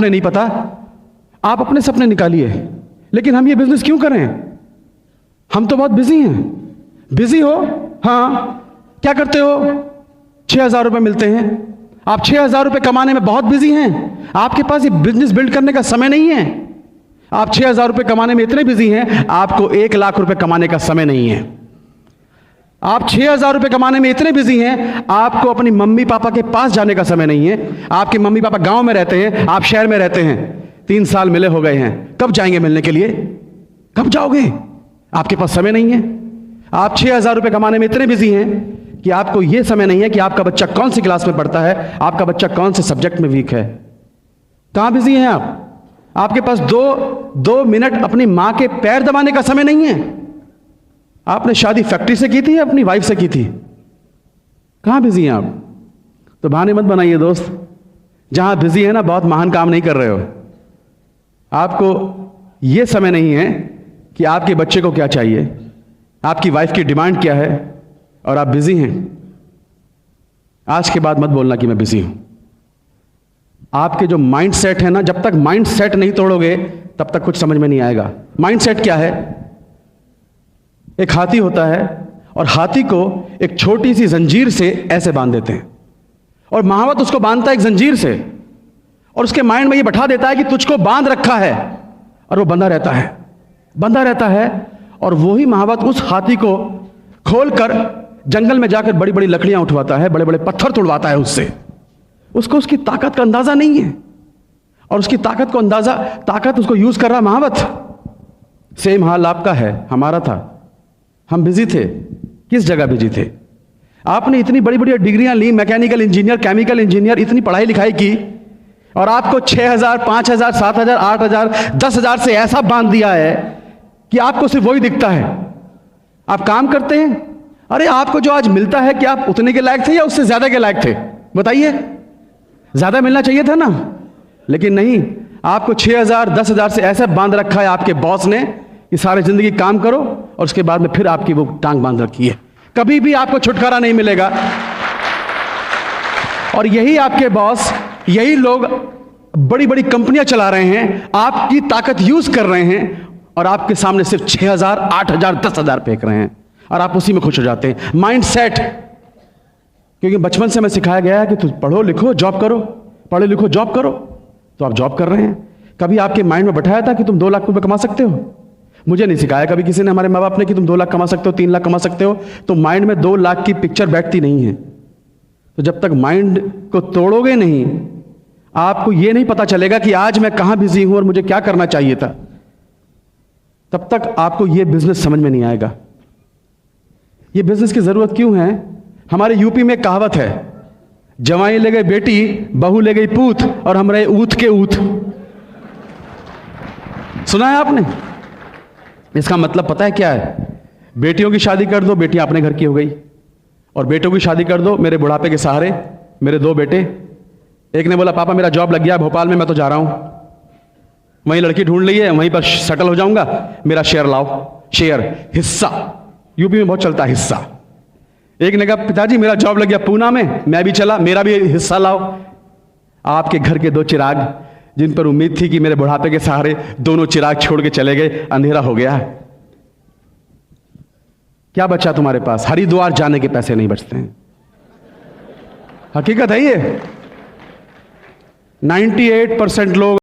नहीं पता, आप अपने सपने निकालिए। लेकिन हम ये बिजनेस क्यों करें? हम तो बहुत बिजी हैं। बिजी हो? हाँ। क्या करते हो? 6,000 रुपये मिलते हैं। आप 6,000 रुपये कमाने में बहुत बिजी हैं। आपके पास ये बिजनेस बिल्ड करने का समय नहीं है। आप 6,000 रुपये कमाने में इतने बिजी हैं, आपको 1,00,000 रुपये कमाने का समय नहीं है। आप 6,000 रुपये कमाने में इतने बिजी हैं, आपको अपनी मम्मी पापा के पास जाने का समय नहीं है। आपके मम्मी पापा गांव में रहते हैं, आप शहर में रहते हैं। 3 साल मिले हो गए हैं, कब जाएंगे मिलने के लिए? कब जाओगे? आपके पास समय नहीं है। आप 6,000 रुपये कमाने में इतने बिजी हैं कि आपको यह समय नहीं है कि आपका बच्चा कौन सी क्लास में पढ़ता है, आपका बच्चा कौन से सब्जेक्ट में वीक है। कहां बिजी हैं आप? आपके पास दो मिनट अपनी मां के पैर दबाने का समय नहीं है। आपने शादी फैक्ट्री से की थी या अपनी वाइफ से की थी? कहां बिजी हैं आप? तो बहाने मत बनाइए दोस्त। जहां बिजी है ना, बहुत महान काम नहीं कर रहे हो। आपको यह समय नहीं है कि आपके बच्चे को क्या चाहिए, आपकी वाइफ की डिमांड क्या है, और आप बिजी हैं। आज के बाद मत बोलना कि मैं बिजी हूं। आपके जो माइंड सेट है ना, जब तक माइंड सेट नहीं तोड़ोगे तब तक कुछ समझ में नहीं आएगा। माइंड सेट क्या है? एक हाथी होता है और हाथी को एक छोटी सी जंजीर से ऐसे बांध देते हैं, और महावत उसको बांधता है एक जंजीर से, और उसके माइंड में ये बैठा देता है कि तुझको बांध रखा है, और वो बंधा रहता है। और वही महावत उस हाथी को खोलकर जंगल में जाकर बड़ी बड़ी लकड़ियां उठवाता है, बड़े बड़े पत्थर तोड़वाता है उससे। उसको उसकी ताकत का अंदाजा नहीं है, और उसकी ताकत उसको यूज कर रहा महावत। सेम हाल आपका है, हमारा था। हम बिजी थे। किस जगह बिजी थे? आपने इतनी बड़ी बड़ी डिग्रियां ली, मैकेनिकल इंजीनियर, केमिकल इंजीनियर, इतनी पढ़ाई लिखाई की, और आपको 6,000, 5,000, 7,000, 8,000, 10,000 से ऐसा बांध दिया है कि आपको सिर्फ वही दिखता है। आप काम करते हैं, अरे आपको जो आज मिलता है, क्या आप उतने के लायक थे या उससे ज्यादा के लायक थे? बताइए। ज्यादा मिलना चाहिए था ना, लेकिन नहीं। आपको 6,000, 10,000 से ऐसा बांध रखा है आपके बॉस ने कि सारी जिंदगी काम करो, और उसके बाद में फिर आपकी वो टांग बांध रखी है। कभी भी आपको छुटकारा नहीं मिलेगा। और यही आपके बॉस, यही लोग बड़ी बड़ी कंपनियां चला रहे हैं, आपकी ताकत यूज कर रहे हैं, और आपके सामने सिर्फ 6,000, 8,000, 10,000 फेंक रहे हैं, और आप उसी में खुश हो जाते हैं। Mind set. क्योंकि बचपन से हमें सिखाया गया है कि तुम पढ़ो लिखो जॉब करो, पढ़ो लिखो जॉब करो, तो आप जॉब कर रहे हैं। कभी आपके माइंड में बैठाया था कि तुम 2 लाख रुपए कमा सकते हो? मुझे नहीं सिखाया कभी किसी ने, हमारे माँ बाप ने, कि तुम 2 लाख कमा सकते हो, 3 लाख कमा सकते हो। तो माइंड में 2 लाख की पिक्चर बैठती नहीं है। तो जब तक माइंड को तोड़ोगे नहीं, आपको यह नहीं पता चलेगा कि आज मैं कहां बिजी हूं और मुझे क्या करना चाहिए था, तब तक आपको यह बिजनेस समझ में नहीं आएगा। यह बिजनेस की जरूरत क्यों है? हमारे यूपी में कहावत है, जवाई ले गई बेटी, बहू ले गई पूत, और हम रहे ऊत के ऊत। सुना है आपने? इसका मतलब पता है क्या है? बेटियों की शादी कर दो, बेटियां अपने घर की हो गई, और बेटों की शादी कर दो, मेरे बुढ़ापे के सहारे मेरे 2 बेटे। एक ने बोला पापा मेरा जॉब लग गया भोपाल में, मैं तो जा रहा हूं, वहीं लड़की ढूंढ ली है, वहीं पर सेटल हो जाऊंगा, मेरा शेयर लाओ। शेयर, हिस्सा, यूपी में बहुत चलता है हिस्सा। एक ने कहा पिताजी मेरा जॉब लग गया पूना में, मैं भी चला, मेरा भी हिस्सा लाओ। आपके घर के 2 चिराग, जिन पर उम्मीद थी कि मेरे बुढ़ापे के सहारे दोनों चिराग छोड़ के चले गए, अंधेरा हो गया। क्या बचा तुम्हारे पास? हरिद्वार जाने के पैसे नहीं बचते हैं। हकीकत है ये। 98% लोग